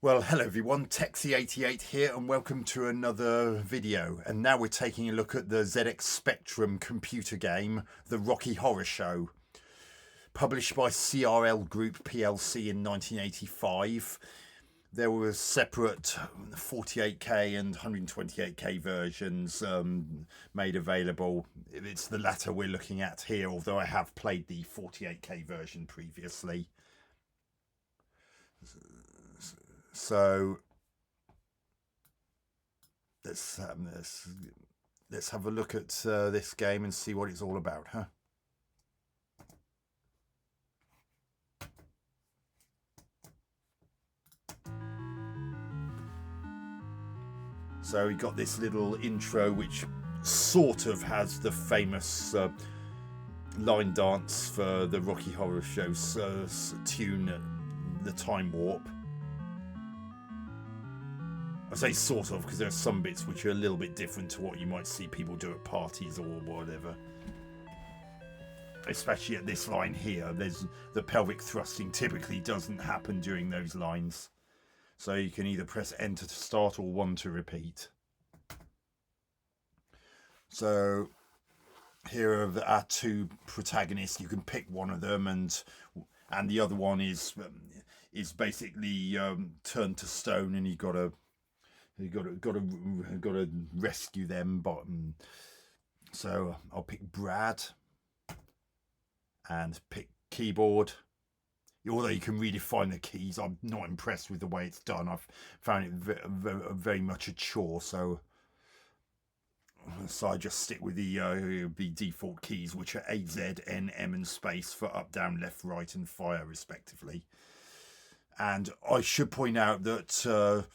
Well, hello everyone, Texie88 here and welcome to another video. And now we're taking a look at the ZX Spectrum computer game, The Rocky Horror Show. Published by CRL Group PLC in 1985. There were separate 48K and 128K versions made available. It's the latter we're looking at here, although I have played the 48K version previously. So let's have a look at this game and see what it's all about, huh? So we got this little intro which sort of has the famous line dance for the Rocky Horror Show's tune, The Time Warp. I say sort of because there are some bits which are a little bit different to what you might see people do at parties or whatever. Especially at this line here, there's the pelvic thrusting typically doesn't happen during those lines. So you can either press enter to start or 1 to repeat. So here are our two protagonists. You can pick one of them, and the other one is basically turned to stone, and you got to rescue them. But so I'll pick Brad and pick keyboard. Although you can redefine the keys, I'm not impressed with the way it's done. I've found it very much a chore. So I just stick with the default keys, which are A, Z, N, M, and space for up, down, left, right, and fire, respectively. And I should point out that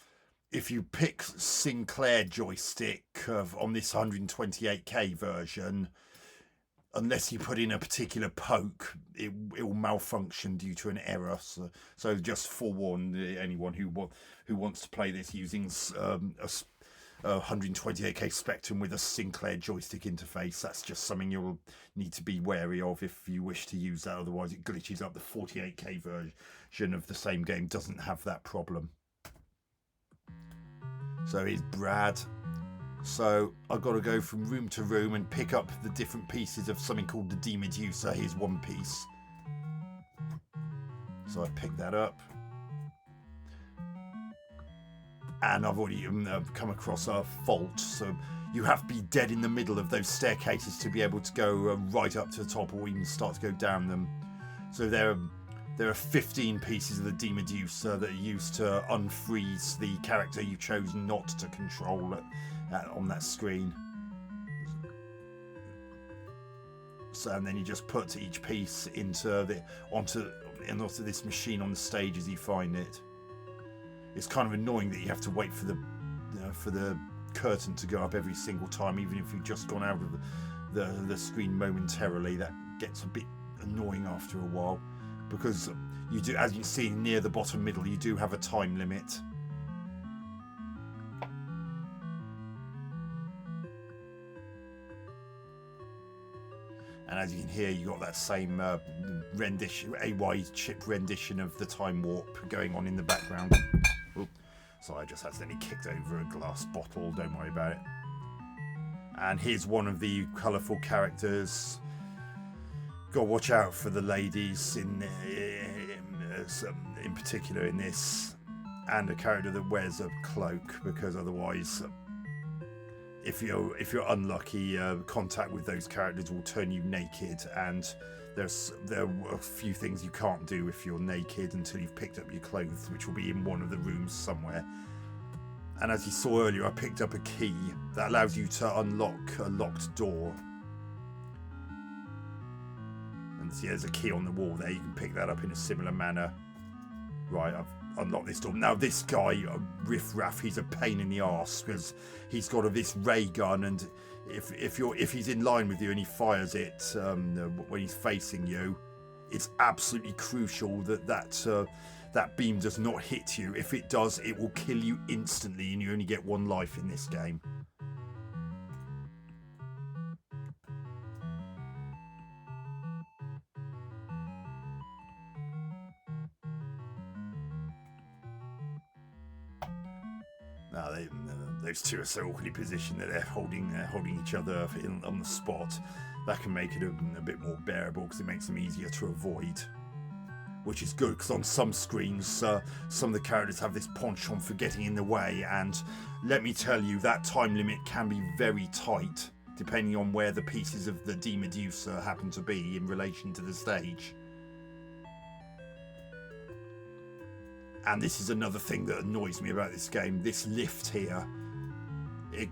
if you pick Sinclair joystick on this 128K version, unless you put in a particular poke, it will malfunction due to an error. So just forewarn anyone who wants to play this using a 128K Spectrum with a Sinclair joystick interface. That's just something you'll need to be wary of if you wish to use that. Otherwise, it glitches up. The 48K version of the same game doesn't have that problem. So here's Brad. So I've got to go from room to room and pick up the different pieces of something called the Demedusa. Here's one piece. So I pick that up. And I've already come across a fault. So you have to be dead in the middle of those staircases to be able to go right up to the top or even start to go down them. So there are 15 pieces of the Demedusa that are used to unfreeze the character you chose not to control on that screen. So, and then you just put each piece onto this machine on the stage as you find it. It's kind of annoying that you have to wait for the curtain to go up every single time, even if you've just gone out of the screen momentarily. That gets a bit annoying after a while, because you do, as you see near the bottom middle, you do have a time limit. And as you can hear, you got that same rendition, AY chip rendition of the Time Warp going on in the background. Oop. So I just accidentally kicked over a glass bottle, don't worry about it. And here's one of the colourful characters. Got to watch out for the ladies in particular in this, and a character that wears a cloak, because otherwise, if you're unlucky, contact with those characters will turn you naked, and there are a few things you can't do if you're naked until you've picked up your clothes, which will be in one of the rooms somewhere. And as you saw earlier, I picked up a key that allows you to unlock a locked door. And see, there's a key on the wall there. You can pick that up in a similar manner. Right, I've unlocked this door. Now this guy, Riff Raff, he's a pain in the arse because he's got this ray gun, and if he's in line with you and he fires it when he's facing you, it's absolutely crucial that beam does not hit you. If it does, it will kill you instantly, and you only get one life in this game. Now those two are so awkwardly positioned that they're holding each other on the spot. That can make it a bit more bearable because it makes them easier to avoid. Which is good because on some screens, some of the characters have this penchant for getting in the way, and let me tell you, that time limit can be very tight depending on where the pieces of the D-Medusa happen to be in relation to the stage. And this is another thing that annoys me about this game. This lift here, it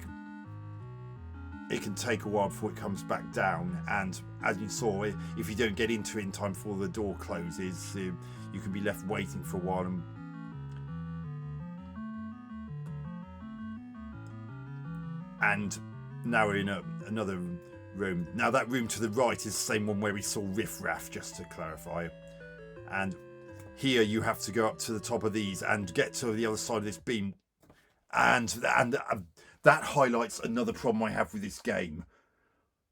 can take a while before it comes back down, and as you saw, if you don't get into it in time before the door closes, you can be left waiting for a while. And now we're in another room. Now that room to the right is the same one where we saw Riff Raff, just to clarify. And here you have to go up to the top of these and get to the other side of this beam. And that highlights another problem I have with this game.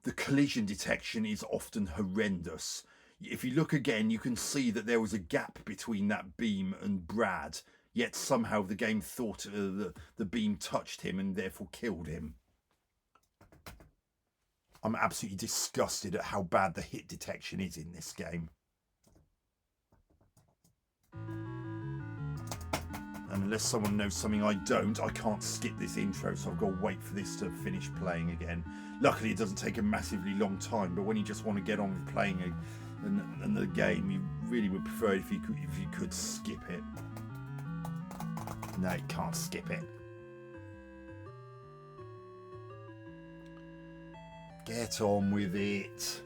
The collision detection is often horrendous. If you look again, you can see that there was a gap between that beam and Brad, yet somehow the game thought the beam touched him and therefore killed him. I'm absolutely disgusted at how bad the hit detection is in this game. And unless someone knows something I don't, I can't skip this intro, so I've got to wait for this to finish playing again. Luckily, it doesn't take a massively long time, but when you just want to get on with playing the game, you really would prefer it if you could skip it. No, you can't skip it. Get on with it.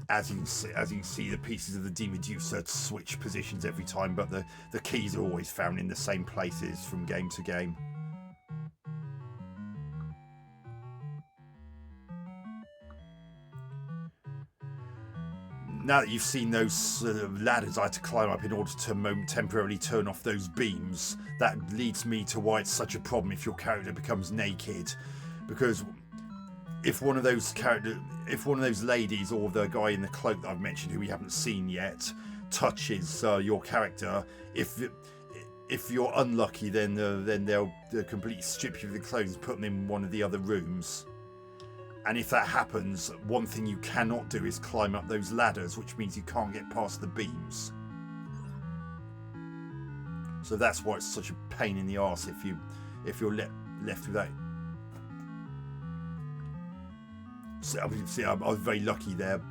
As you can see, the pieces of the D-Medusa switch positions every time, but the keys are always found in the same places from game to game. Now that you've seen those ladders I had to climb up in order to temporarily turn off those beams, that leads me to why it's such a problem if your character becomes naked. Because if one of those ladies or the guy in the cloak that I've mentioned, who we haven't seen yet, touches your character, if you're unlucky, then they'll completely strip you of the clothes and put them in one of the other rooms. And if that happens, one thing you cannot do is climb up those ladders, which means you can't get past the beams. So that's why it's such a pain in the arse if you're left with that. So obviously, I was very lucky there.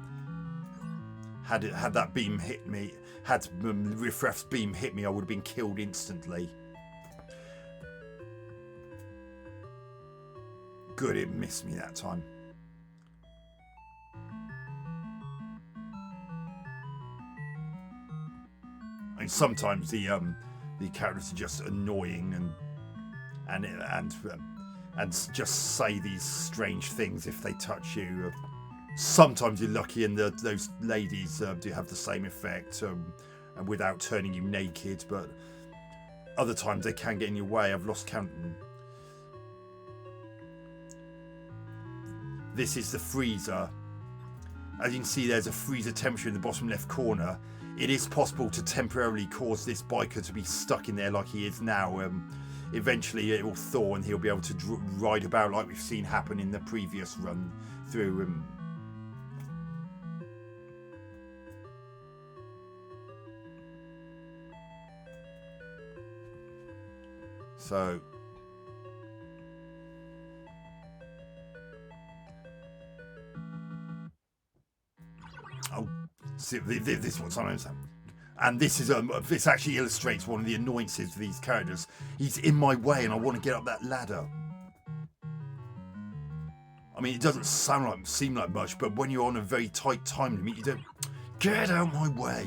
Had that beam hit me, had Riff Raff's beam hit me, I would have been killed instantly. Good, it missed me that time. I mean, sometimes the characters are just annoying and just say these strange things if they touch you. Sometimes you're lucky, and those ladies do have the same effect, and without turning you naked. But other times they can get in your way. I've lost count. This is the freezer. As you can see, there's a freezer temperature in the bottom left corner. It is possible to temporarily cause this biker to be stuck in there like he is now. Eventually it will thaw and he'll be able to ride about like we've seen happen in the previous run through. So see, this one's on. And this actually illustrates one of the annoyances of these characters. He's in my way and I want to get up that ladder. I mean, it doesn't seem like much, but when you're on a very tight time limit, you don't get out my way.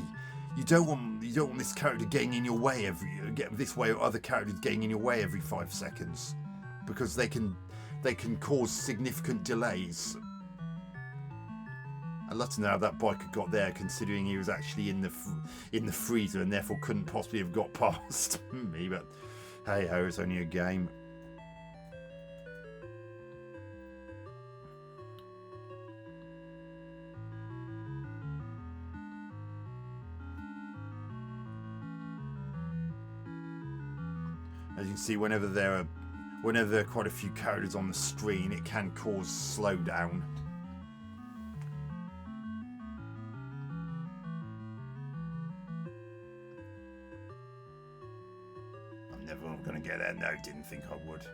You don't want this character getting in your way or other characters getting in your way every 5 seconds, because they can cause significant delays. I'd love to know how that biker got there, considering he was actually in the freezer and therefore couldn't possibly have got past me. But Hey ho, it's only a game. As you can see, whenever there are quite a few characters on the screen, it can cause slowdown. I'm never going to get there. No, didn't think I would.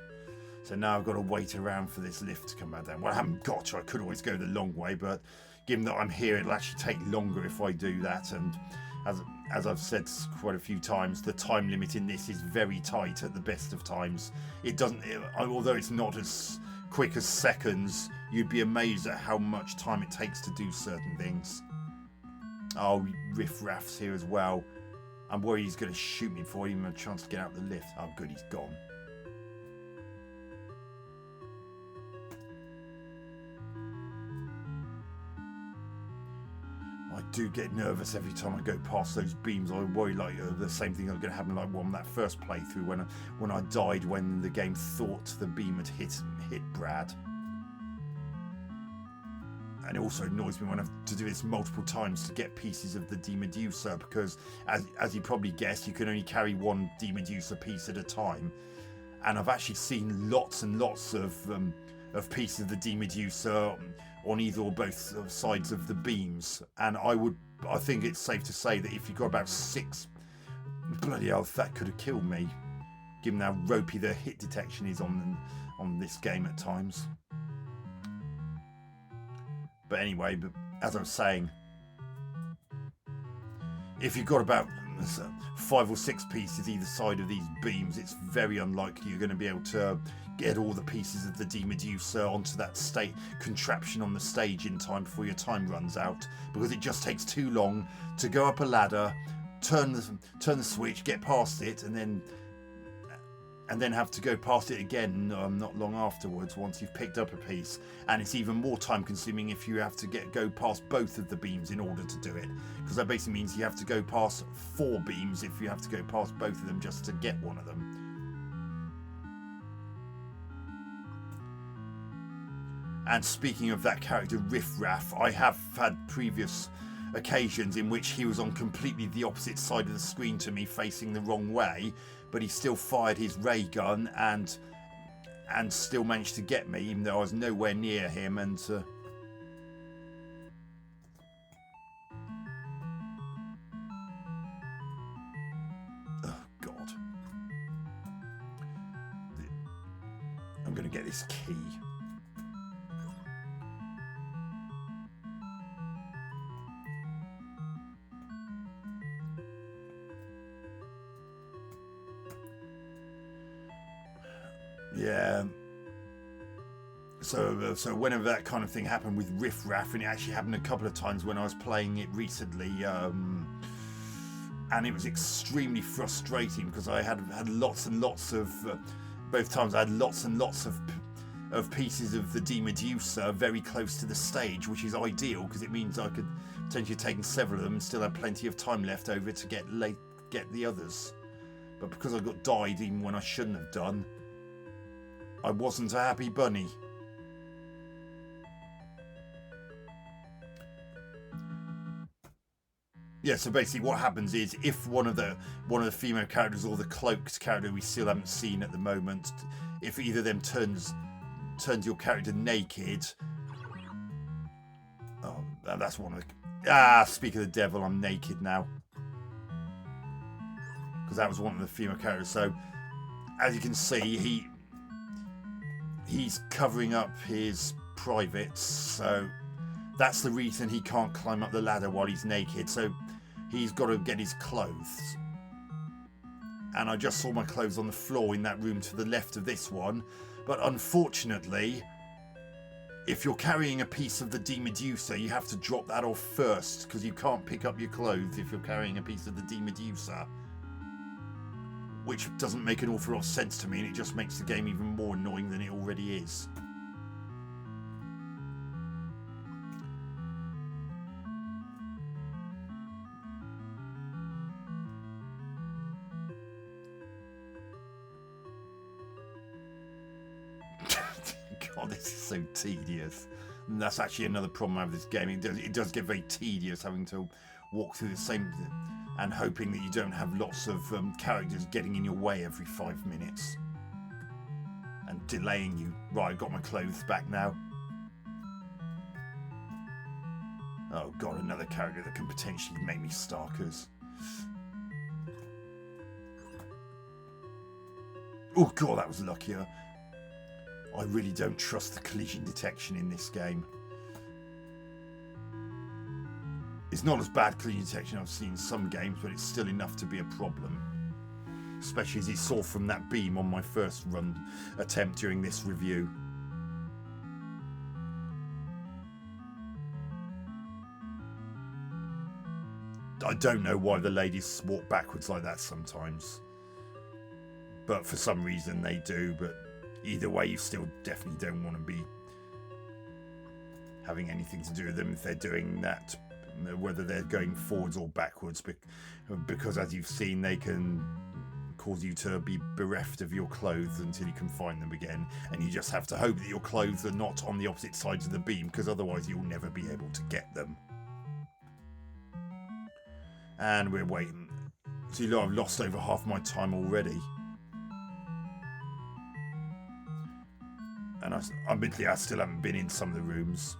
So now I've got to wait around for this lift to come back down. Well, I haven't got to. I could always go the long way, but given that I'm here, it'll actually take longer if I do that. And as I've said quite a few times, the time limit in this is very tight at the best of times. It doesn't, although it's not as quick as seconds, you'd be amazed at how much time it takes to do certain things. Oh, Riff Raff's here as well. I'm worried he's going to shoot me before I even have a chance to get out the lift. Oh, good, he's gone. I do get nervous every time I go past those beams. I worry like the same thing is going to happen like on that first playthrough when I died when the game thought the beam had hit Brad. And it also annoys me when I have to do this multiple times to get pieces of the Demedusa, because as you probably guessed, you can only carry one Demedusa piece at a time. And I've actually seen lots and lots of pieces of the Demedusa on either or both sides of the beams, and I think it's safe to say that if you got about 6, bloody hell, that could have killed me, given how ropey the hit detection is on this game at times. But anyway, as I was saying, if you've got about 5 or 6 pieces either side of these beams, it's very unlikely you're going to be able to get all the pieces of the Demedusa onto that contraption on the stage in time before your time runs out, because it just takes too long to go up a ladder, turn the switch, get past it, and then have to go past it again not long afterwards once you've picked up a piece. And it's even more time consuming if you have to go past both of the beams in order to do it, because that basically means you have to go past 4 beams if you have to go past both of them just to get one of them. And speaking of that character Riff Raff, I have had previous occasions in which he was on completely the opposite side of the screen to me, facing the wrong way, but he still fired his ray gun and still managed to get me, even though I was nowhere near him. And oh god, I'm gonna get this key. Yeah. So whenever that kind of thing happened with Riff Raff, and it actually happened a couple of times when I was playing it recently, and it was extremely frustrating because I had lots and lots of both times I had lots and lots of pieces of the Demedusa very close to the stage, which is ideal because it means I could potentially take several of them and still have plenty of time left over to get the others. But because I got died even when I shouldn't have done, I wasn't a happy bunny. Yeah, so basically what happens is if one of the female characters or the cloaked character we still haven't seen at the moment, if either of them turns your character naked. Oh, that's one of the... speak of the devil, I'm naked now. Because that was one of the female characters. So, as you can see, he's covering up his privates, so that's the reason he can't climb up the ladder while he's naked. So he's got to get his clothes. And I just saw my clothes on the floor in that room to the left of this one. But unfortunately, if you're carrying a piece of the Demedusa, you have to drop that off first, because you can't pick up your clothes if you're carrying a piece of the Demedusa. Which doesn't make an awful lot of sense to me, and it just makes the game even more annoying than it already is. God, this is so tedious. And that's actually another problem I have with this game. It does get very tedious having to walk through the same and hoping that you don't have lots of characters getting in your way every 5 minutes and delaying you. Right, I've got my clothes back now. Oh God, another character that can potentially make me starkers. Oh God, that was luckier. I really don't trust the collision detection in this game. It's not as bad collision detection I've seen in some games, but it's still enough to be a problem. Especially as you saw from that beam on my first run attempt during this review. I don't know why the ladies walk backwards like that sometimes. But for some reason they do, but either way you still definitely don't want to be having anything to do with them if they're doing that, whether they're going forwards or backwards, because as you've seen they can cause you to be bereft of your clothes until you can find them again, and you just have to hope that your clothes are not on the opposite sides of the beam, because otherwise you'll never be able to get them. And we're waiting. So you know, I've lost over half my time already. And admittedly, I still haven't been in some of the rooms.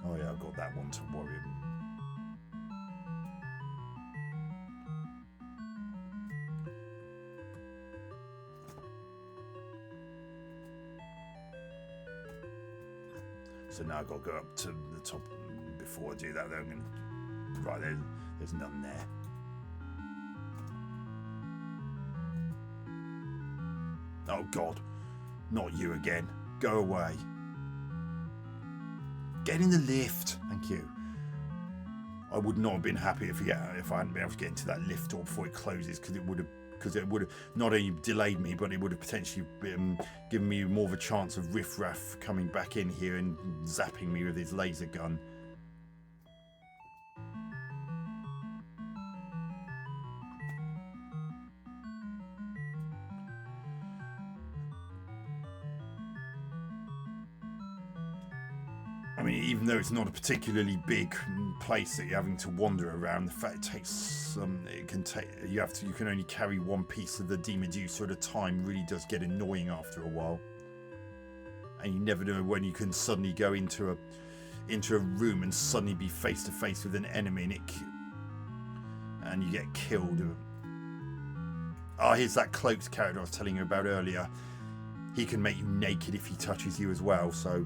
Oh yeah, I've got that one to worry about. So now I've got to go up to the top. Before I do that, though, I'm going to... Right, there's none there. Oh God, not you again. Go away. Get in the lift. Thank you. I would not have been happy if I hadn't been able to get into that lift door before it closes, because it would have not only delayed me, but it would have potentially given me more of a chance of Riff Raff coming back in here and zapping me with his laser gun. I mean, even though it's not a particularly big place that you're having to wander around, the fact you can only carry one piece of the demeducer at a time really does get annoying after a while. And you never know when you can suddenly go into a room and suddenly be face to face with an enemy and you get killed. Oh, here's that cloaked character I was telling you about earlier. He can make you naked if he touches you as well, so...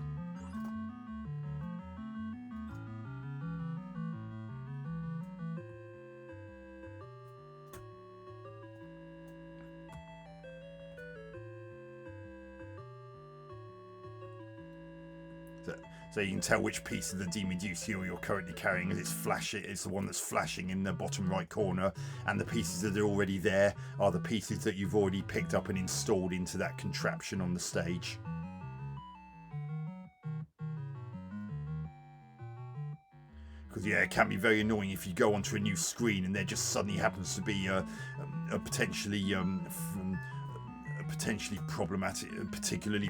So you can tell which piece of the demeducer you're currently carrying, as it's flashing. It's the one that's flashing in the bottom right corner, and the pieces that are already there are the pieces that you've already picked up and installed into that contraption on the stage. Because yeah, it can be very annoying if you go onto a new screen and there just suddenly happens to be a particularly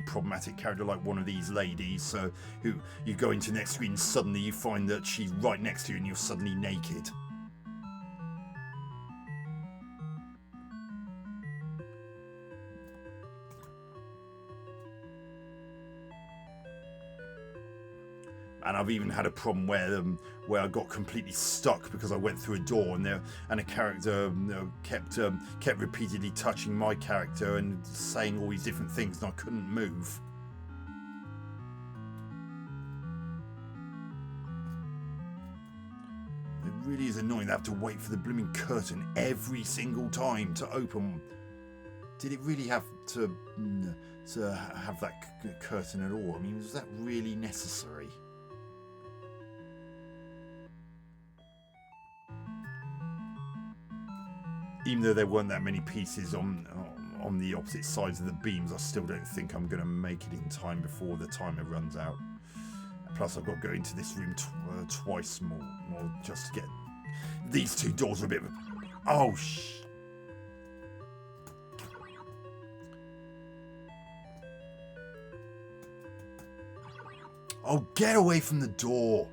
problematic character like one of these ladies, who you go into the next screen and suddenly you find that she's right next to you and you're suddenly naked. And I've even had a problem where I got completely stuck because I went through a door and a character kept repeatedly touching my character and saying all these different things, and I couldn't move. It really is annoying to have to wait for the blooming curtain every single time to open. Did it really have to have that curtain at all? I mean, was that really necessary? Even though there weren't that many pieces on the opposite sides of the beams, I still don't think I'm going to make it in time before the timer runs out. Plus, I've got to go into this room twice more just to get... These two doors are a bit of a... Oh, Oh, get away from the door.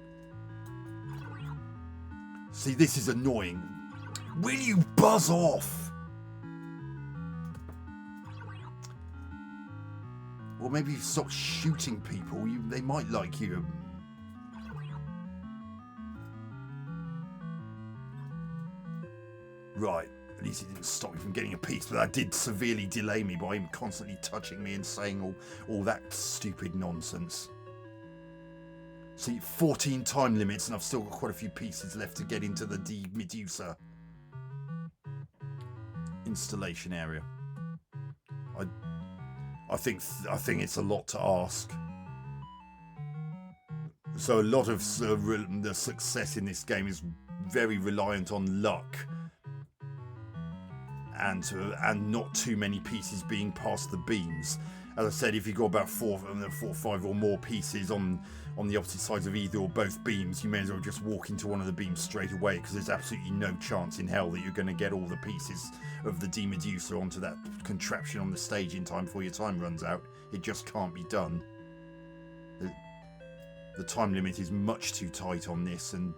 See, this is annoying. Will you buzz off? Or maybe you stop shooting people. They might like you. Right. At least it didn't stop me from getting a piece, but that did severely delay me by him constantly touching me and saying all that stupid nonsense. See, 14 time limits, and I've still got quite a few pieces left to get into the Medusa installation area. I think it's a lot to ask. So a lot of the success in this game is very reliant on luck. And not too many pieces being past the beams. As I said, if you've got about four or five or more pieces on the opposite sides of either or both beams, you may as well just walk into one of the beams straight away, because there's absolutely no chance in hell that you're going to get all the pieces of the D-Medusa onto that contraption on the stage in time before your time runs out. It just can't be done. The time limit is much too tight on this, and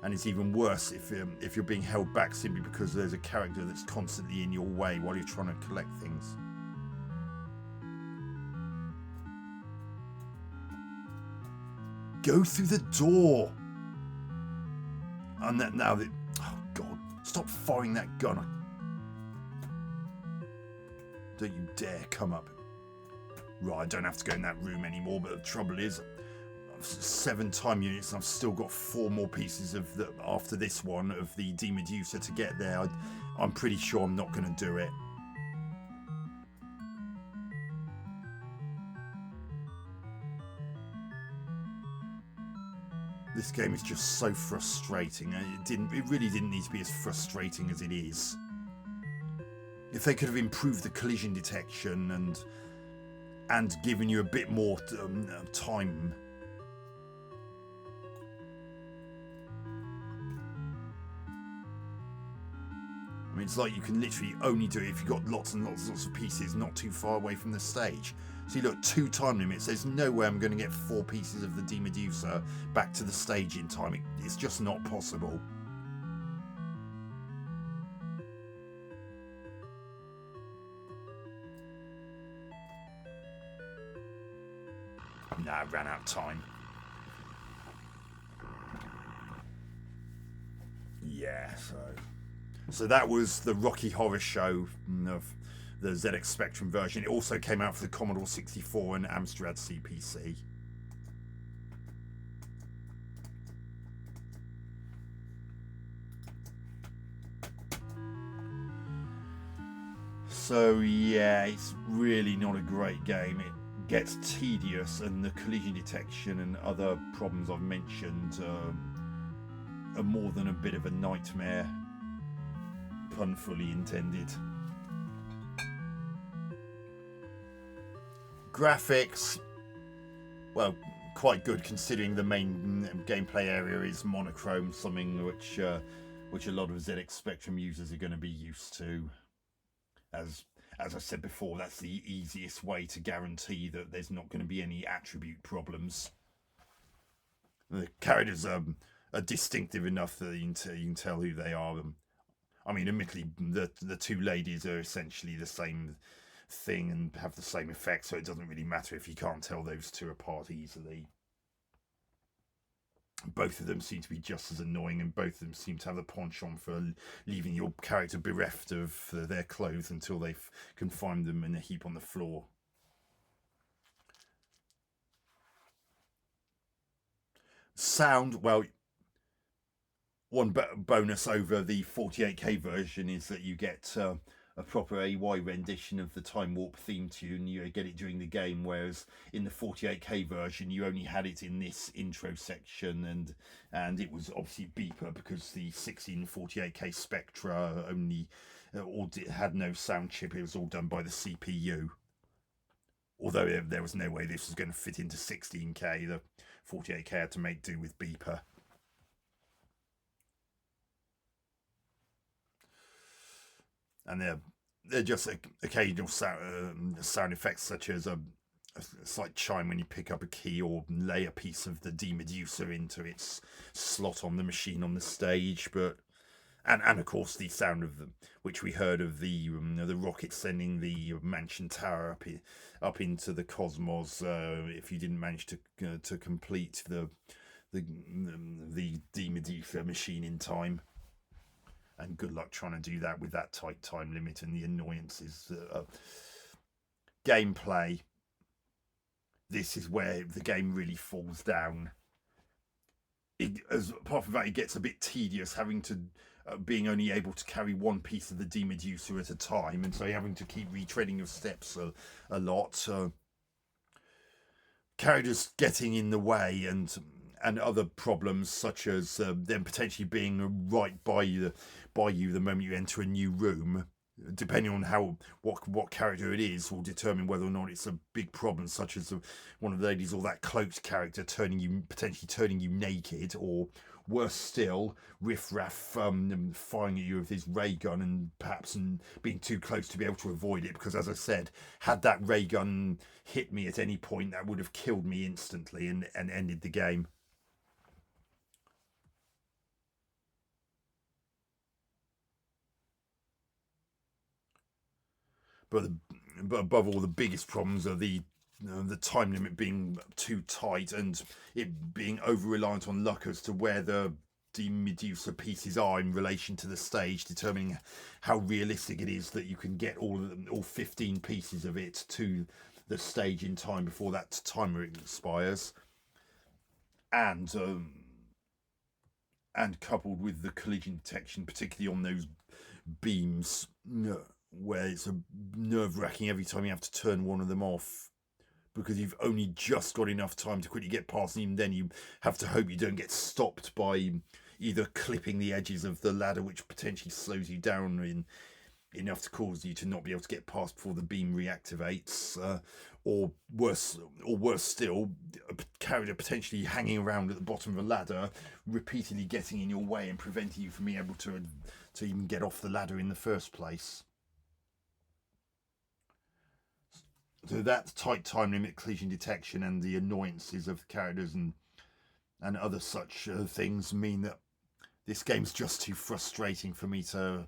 it's even worse if you're being held back simply because there's a character that's constantly in your way while you're trying to collect things. Go through the door! And that now that... Oh, God. Stop firing that gun. Don't you dare come up. Right, I don't have to go in that room anymore, but the trouble is... 7 time units, and I've still got 4 more pieces of after this one of the D-Medusa to get there. I'm pretty sure I'm not going to do it. This game is just so frustrating. It really didn't need to be as frustrating as it is. If they could have improved the collision detection and given you a bit more time. I mean, it's like you can literally only do it if you've got lots and lots of pieces not too far away from the stage. So you look, 2 time limits. There's no way I'm going to get 4 pieces of the D-Medusa back to the stage in time. It's just not possible. Nah, I ran out of time. Yeah, so that was the Rocky Horror Show of the ZX Spectrum version. It also came out for the Commodore 64 and Amstrad CPC. So yeah, it's really not a great game. It gets tedious, and the collision detection and other problems I've mentioned are more than a bit of a nightmare. Pun fully intended. Graphics, well, quite good considering the main gameplay area is monochrome, something which a lot of ZX Spectrum users are going to be used to. As I said before, that's the easiest way to guarantee that there's not going to be any attribute problems. The characters are distinctive enough that you can tell who they are. I mean, admittedly, the 2 ladies are essentially the same thing and have the same effect, so it doesn't really matter if you can't tell those 2 apart easily. Both of them seem to be just as annoying, and both of them seem to have a penchant for leaving your character bereft of their clothes until they can find them in a heap on the floor. Sound, well, one bonus over the 48K version is that you get a proper AY rendition of the Time Warp theme tune. You get it during the game, whereas in the 48K version you only had it in this intro section, and it was obviously beeper because the 1648K Spectra only had no sound chip. It was all done by the CPU. Although there was no way this was going to fit into 16K, the 48K had to make do with beeper. And they're just occasional sound effects, such as a slight chime when you pick up a key or lay a piece of the demeducer into its slot on the machine on the stage. But and of course the sound of which we heard of the rocket sending the mansion tower up into the cosmos. If you didn't manage to complete the demeducer machine in time. And good luck trying to do that with that tight time limit and the annoyances. Gameplay. This is where the game really falls down. Apart from that, it gets a bit tedious having to being only able to carry one piece of the demeducer at a time, and so you're having to keep retreading your steps a lot. Characters getting in the way and other problems such as them potentially being right by you the moment you enter a new room, depending on what character it is, will determine whether or not it's a big problem, such as one of the ladies or that cloaked character potentially turning you naked, or worse still, riffraff firing at you with his ray gun and perhaps being too close to be able to avoid it, because as I said, had that ray gun hit me at any point, that would have killed me instantly and ended the game. But above all, the biggest problems are the time limit being too tight and it being over reliant on luck as to where the demeducer pieces are in relation to the stage, determining how realistic it is that you can get all 15 pieces of it to the stage in time before that timer expires. And coupled with the collision detection, particularly on those beams, where it's nerve-wracking every time you have to turn one of them off, because you've only just got enough time to quickly get past, and even then you have to hope you don't get stopped by either clipping the edges of the ladder, which potentially slows you down enough to cause you to not be able to get past before the beam reactivates, or worse still, a character potentially hanging around at the bottom of a ladder, repeatedly getting in your way and preventing you from being able to even get off the ladder in the first place. So that tight time limit, collision detection, and the annoyances of the characters and other such things mean that this game's just too frustrating for me to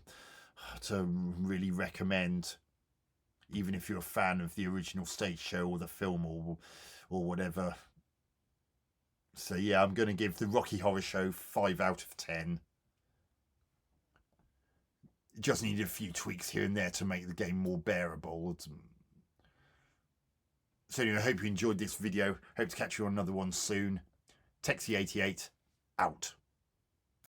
really recommend, even if you're a fan of the original stage show or the film or whatever. So yeah, I'm going to give the Rocky Horror Show 5 out of 10. Just needed a few tweaks here and there to make the game more bearable. So anyway, I hope you enjoyed this video. Hope to catch you on another one soon. Texie88 out.